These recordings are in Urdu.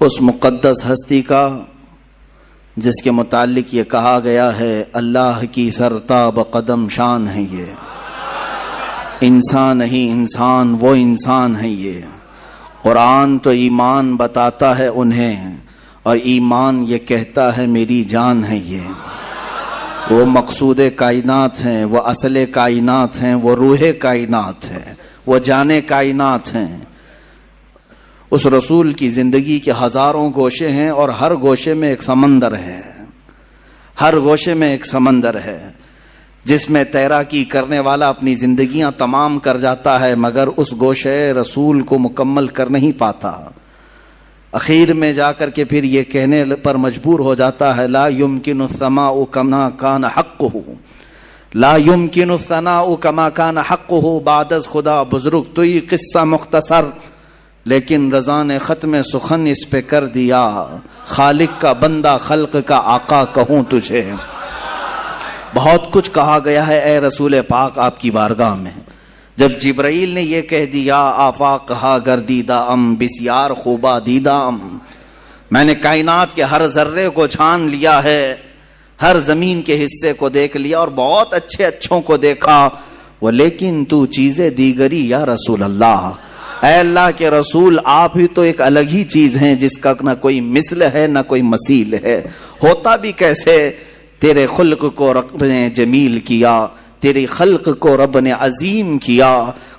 اس مقدس ہستی کا جس کے متعلق یہ کہا گیا ہے اللہ کی سرتاب قدم شان ہے یہ، انسان نہیں انسان وہ انسان ہے یہ۔ قرآن تو ایمان بتاتا ہے انہیں، اور ایمان یہ کہتا ہے میری جان ہے یہ۔ وہ مقصود کائنات ہیں، وہ اصل کائنات ہیں، وہ روح کائنات ہیں، وہ جان کائنات ہیں۔ اس رسول کی زندگی کے ہزاروں گوشے ہیں، اور ہر گوشے میں ایک سمندر ہے، ہر گوشے میں ایک سمندر ہے جس میں تیراکی کرنے والا اپنی زندگیاں تمام کر جاتا ہے، مگر اس گوشے رسول کو مکمل کر نہیں پاتا۔ اخیر میں جا کر کے پھر یہ کہنے پر مجبور ہو جاتا ہے لا يمكن الثناء كما كان حقه، لا يمكن الثناء كما كان حقه۔ بعد از خدا بزرگ تو یہ قصہ مختصر، لیکن رضا نے ختم سخن اس پہ کر دیا، خالق کا بندہ خلق کا آقا کہوں تجھے۔ بہت کچھ کہا گیا ہے اے رسول پاک آپ کی بارگاہ میں۔ جب جبرائیل نے یہ کہہ دیا آفاق کہا گردیدہ ام بسیار خوبہ دیدہ ام، میں نے کائنات کے ہر ذرے کو چھان لیا ہے، ہر زمین کے حصے کو دیکھ لیا اور بہت اچھے اچھوں کو دیکھا، وہ لیکن تو چیزیں دیگری یا رسول اللہ، اے اللہ کے رسول آپ ہی تو ایک الگ ہی چیز ہیں جس کا نہ کوئی مثل ہے نہ کوئی مثیل ہے، ہوتا بھی کیسے؟ تیرے خلق کو رب نے جمیل کیا، تیری خلق کو رب نے عظیم کیا،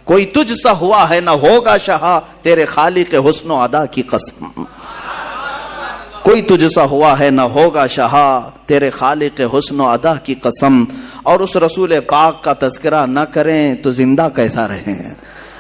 کوئی تجھ سا ہوا ہے نہ ہوگا شہا، تیرے خالق حسن و ادا کی قسم، کوئی تجھ سا ہوا ہے نہ ہوگا شہا، تیرے خالق حسن و ادا کی قسم۔ اور اس رسول پاک کا تذکرہ نہ کریں تو زندہ کیسا رہیں؟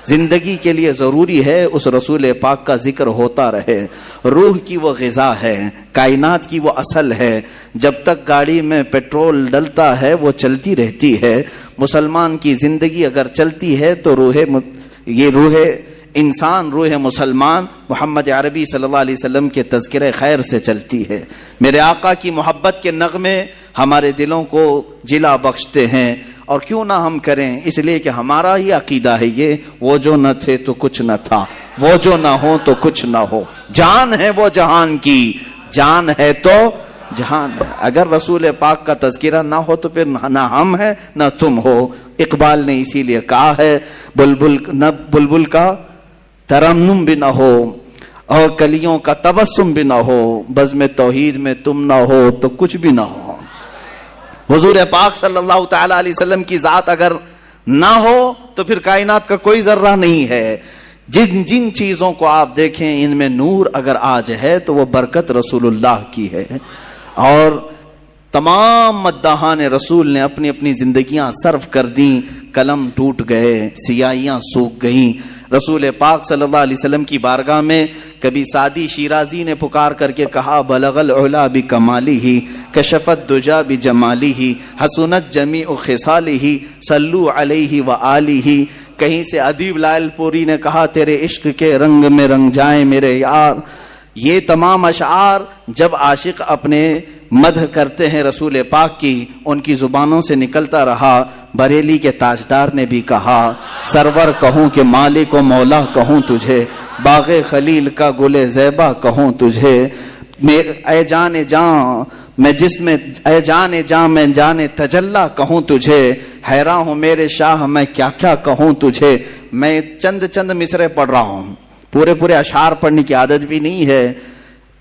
زندگی کے لیے ضروری ہے اس رسول پاک کا ذکر ہوتا رہے۔ روح کی وہ غذا ہے، کائنات کی وہ اصل ہے، جب تک گاڑی میں پیٹرول ڈلتا ہے وہ چلتی رہتی ہے۔ مسلمان کی زندگی اگر چلتی ہے تو روح انسان، روح مسلمان محمد عربی صلی اللہ علیہ وسلم کے تذکرہ خیر سے چلتی ہے۔ میرے آقا کی محبت کے نغمے ہمارے دلوں کو جلا بخشتے ہیں، اور کیوں نہ ہم کریں، اس لیے کہ ہمارا ہی عقیدہ ہے یہ، وہ جو نہ تھے تو کچھ نہ تھا، وہ جو نہ ہو تو کچھ نہ ہو، جان ہے وہ جہان کی، جان ہے تو جہان ہے۔ اگر رسول پاک کا تذکرہ نہ ہو تو پھر نہ ہم ہیں نہ تم ہو۔ اقبال نے اسی لیے کہا ہے بلبل کا ترنم بھی نہ ہو اور کلیوں کا تبسم بھی نہ ہو، بزم توحید میں تم نہ ہو تو کچھ بھی نہ ہو۔ حضور پاک صلی اللہ تعالی علیہ وسلم کی ذات اگر نہ ہو تو پھر کائنات کا کوئی ذرہ نہیں ہے۔ جن چیزوں کو آپ دیکھیں ان میں نور اگر آج ہے تو وہ برکت رسول اللہ کی ہے۔ اور تمام مداحان رسول نے اپنی اپنی زندگیاں صرف کر دیں، قلم ٹوٹ گئے، سیاہیاں سوکھ گئیں۔ رسول پاک صلی اللہ علیہ وسلم کی بارگاہ میں کبھی سعدی شیرازی نے پکار کر کے کہا بلغ العلا بکمالہ کشفت دجا بجمالہ حسنت جمیع خصالہ صلو علیہ وآلہ۔ کہیں سے ادیب لائل پوری نے کہا تیرے عشق کے رنگ میں رنگ جائیں میرے یار۔ یہ تمام اشعار جب عاشق اپنے مدح کرتے ہیں رسول پاک کی، ان کی زبانوں سے نکلتا رہا۔ بریلی کے تاجدار نے بھی کہا سرور کہوں کہ مالک و مولا کہوں تجھے، باغ خلیل کا گل زیبا کہوں تجھے، اے جان جان میں جس میں اے جان جان میں جان تجلا کہوں تجھے، حیران ہوں میرے شاہ میں کیا کیا کہوں تجھے۔ میں چند مصرے پڑھ رہا ہوں، پورے اشعار پڑھنے کی عادت بھی نہیں ہے،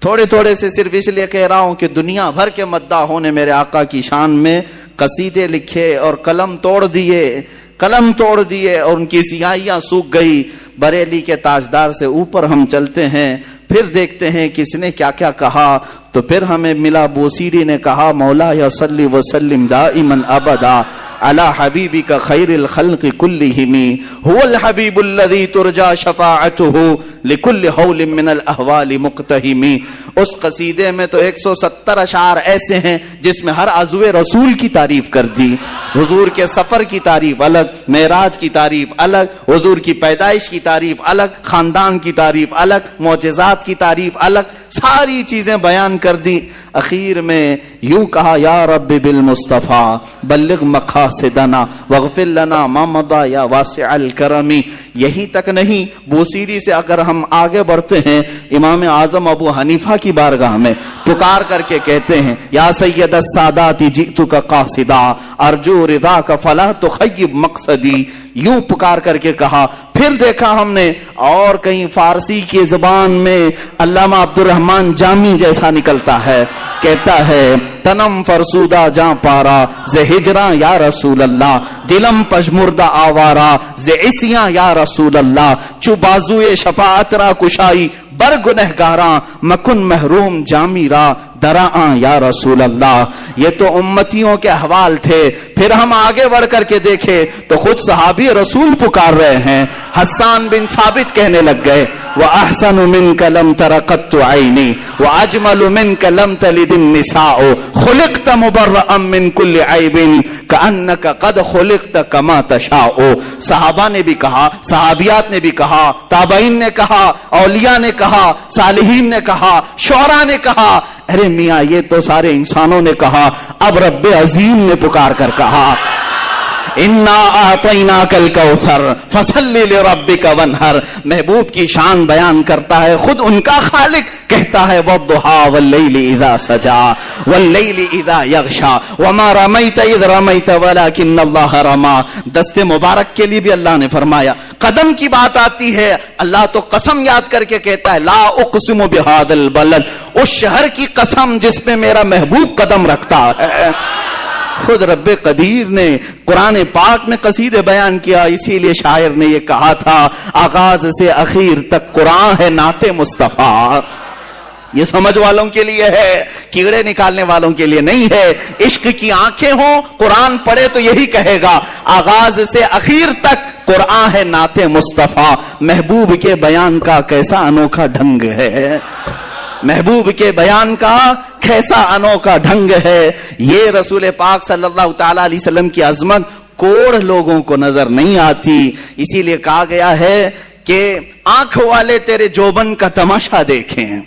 تھوڑے سے صرف اس لیے کہہ رہا ہوں کہ دنیا بھر کے مداحوں نے میرے آقا کی شان میں قصیدے لکھے اور قلم توڑ دیے اور ان کی سیاہیاں سوکھ گئی۔ بریلی کے تاجدار سے اوپر ہم چلتے ہیں، پھر دیکھتے ہیں کس نے کیا کیا کہا، تو پھر ہمیں ملا بوسیری نے کہا مولا یا صلی وسلم دائما ابدا علی حبیبک خیر الخلق کلہم هو الحبیب الذی ترجا شفاعته لکل حول من الاحوال مقتہم۔ اس قصیدے میں تو 170 اشعار ایسے ہیں جس میں ہر عضو رسول کی تعریف کر دی، حضور کے سفر کی تعریف الگ، معراج کی تعریف الگ، حضور کی پیدائش کی تعریف الگ، خاندان کی تعریف الگ، معجزات کی تعریف الگ، ساری چیزیں بیان کر دی۔ اخیر میں یوں کہا یا رب بالمصطفیٰ بلغ مقاصدنا واغفر لنا ما مضى یا واسع الکرم. یہی تک نہیں، بوسیری سے اگر ہم آگے بڑھتے ہیں، امام اعظم ابو حنیفہ کی بارگاہ میں پکار کر کے کہتے ہیں یا سید السادات جئتک قاصدا ارجو رضاک فلا تخیب مقصدی. یوں پکار کر کے کہا. پھر دیکھا ہم نے اور کہیں فارسی کی زبان میں علامہ عبد الرحمن جامی جیسا نکلتا ہے، کہتا ہے تنم فرسودہ جاں پارا ز ہجراں یا رسول اللہ، دلم پشمردہ آوارا ز عصیاں یا رسول اللہ، چو بازوئے شفاعت را کشائی بر گنہگاراں مکن محروم جامی را دراں یا رسول اللہ. یہ تو امتیوں کے احوال تھے. پھر ہم آگے بڑھ کر کے دیکھے تو خود صحابی رسول پکار رہے ہیں. حسان بن ثابت کہنے لگ گئے وَأَحْسَنُ مِنْكَ لَمْ تَرَ قَطُّ عَيْنِي وَأَجْمَلُ مِنْكَ لَمْ تَلِدِ النِّسَاءُ خُلِقْتَ مُبَرَّأً مِنْ كُلِّ عَيْبٍ كَأَنَّكَ قَدْ خُلِقْتَ كَمَا تَشَاءُ. صحابہ نے بھی کہا، صحابیات نے بھی کہا، تابعین نے کہا، اولیاء نے کہا، صالحین نے کہا، شعراء نے کہا. ارے میاں یہ تو سارے انسانوں نے کہا. اب رب عظیم نے پکار کر کہا انا اعطیناک الکوثر فصل لربک وانحر. محبوب کی شان بیان کرتا ہے خود ان کا خالق، کہتا ہے والضحى واللیل اذا سجا واللیل اذا یغشا وما رمیت اذ رمیت ولکن اللہ رما. دست مبارک کے لیے بھی اللہ نے فرمایا. قدم کی بات آتی ہے، اللہ تو قسم یاد کر کے کہتا ہے لا اقسم بہذا البلد، اس شہر کی قسم جس میں میرا محبوب قدم رکھتا ہے. خود رب قدیر نے قرآن پاک میں قصیدے بیان کیا. اسی لیے شاعر نے یہ کہا تھا آغاز سے اخیر تک قرآن ہے نعت مصطفیٰ. یہ سمجھ والوں کے لیے ہے، کیڑے نکالنے والوں کے لیے نہیں ہے. عشق کی آنکھیں ہوں، قرآن پڑھے تو یہی کہے گا آغاز سے اخیر تک قرآن ہے نعت مصطفیٰ. محبوب کے بیان کا کیسا انوکھا ڈھنگ ہے، محبوب کے بیان کا کیسا انوکھا ڈھنگ ہے. یہ رسول پاک صلی اللہ تعالی علیہ وسلم کی عظمت کوڑ لوگوں کو نظر نہیں آتی. اسی لیے کہا گیا ہے کہ آنکھ والے تیرے جوبن کا تماشا دیکھیں،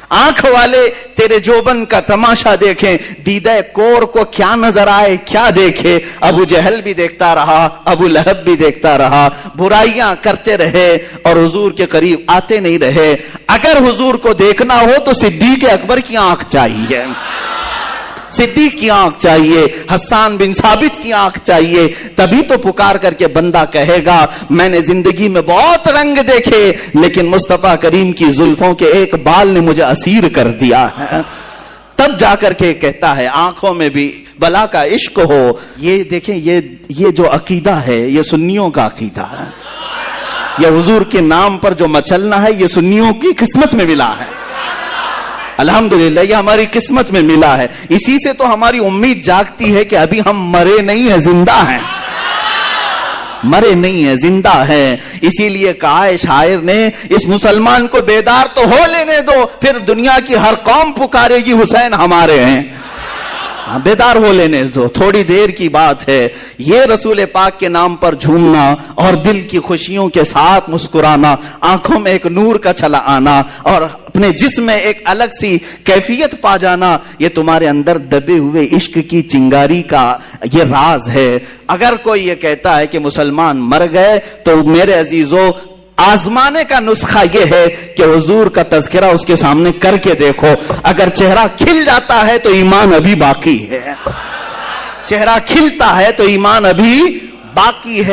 آنکھ والے تیرے جوبن کا تماشا دیکھیں. دیدہ کور کو کیا نظر آئے کیا دیکھے. ابو جہل بھی دیکھتا رہا، ابو لہب بھی دیکھتا رہا، برائیاں کرتے رہے اور حضور کے قریب آتے نہیں رہے. اگر حضور کو دیکھنا ہو تو صدیق اکبر کی آنکھ چاہیے، صدیق کی آنکھ چاہیے، حسان بن ثابت کی آنکھ چاہیے. تبھی تو پکار کر کے بندہ کہے گا میں نے زندگی میں بہت رنگ دیکھے لیکن مصطفیٰ کریم کی زلفوں کے ایک بال نے مجھے اسیر کر دیا ہے. تب جا کر کے کہتا ہے آنکھوں میں بھی بلا کا عشق ہو. یہ دیکھیں یہ جو عقیدہ ہے یہ سنیوں کا عقیدہ ہے. یہ حضور کے نام پر جو مچلنا ہے یہ سنیوں کی قسمت میں ملا ہے. الحمدللہ یہ ہماری قسمت میں ملا ہے. اسی سے تو ہماری امید جاگتی ہے کہ ابھی ہم مرے نہیں ہیں، زندہ ہیں، مرے نہیں ہیں، زندہ ہیں. اسی لیے کہا ہے شاعر نے اس مسلمان کو بیدار تو ہو لینے دو، پھر دنیا کی ہر قوم پکارے گی حسین ہمارے ہیں. بیدار ہو لینے دو، تھوڑی دیر کی بات ہے. یہ رسول پاک کے نام پر جھومنا اور دل کی خوشیوں کے ساتھ مسکرانا، آنکھوں میں ایک نور کا چلا آنا اور اپنے جسم میں ایک الگ سی کیفیت پا جانا، یہ تمہارے اندر دبے ہوئے عشق کی چنگاری کا یہ راز ہے. اگر کوئی یہ کہتا ہے کہ مسلمان مر گئے تو میرے عزیزو آزمانے کا نسخہ یہ ہے کہ حضور کا تذکرہ اس کے سامنے کر کے دیکھو. اگر چہرہ کھل جاتا ہے تو ایمان ابھی باقی ہے، چہرہ کھلتا ہے تو ایمان ابھی باقی ہے.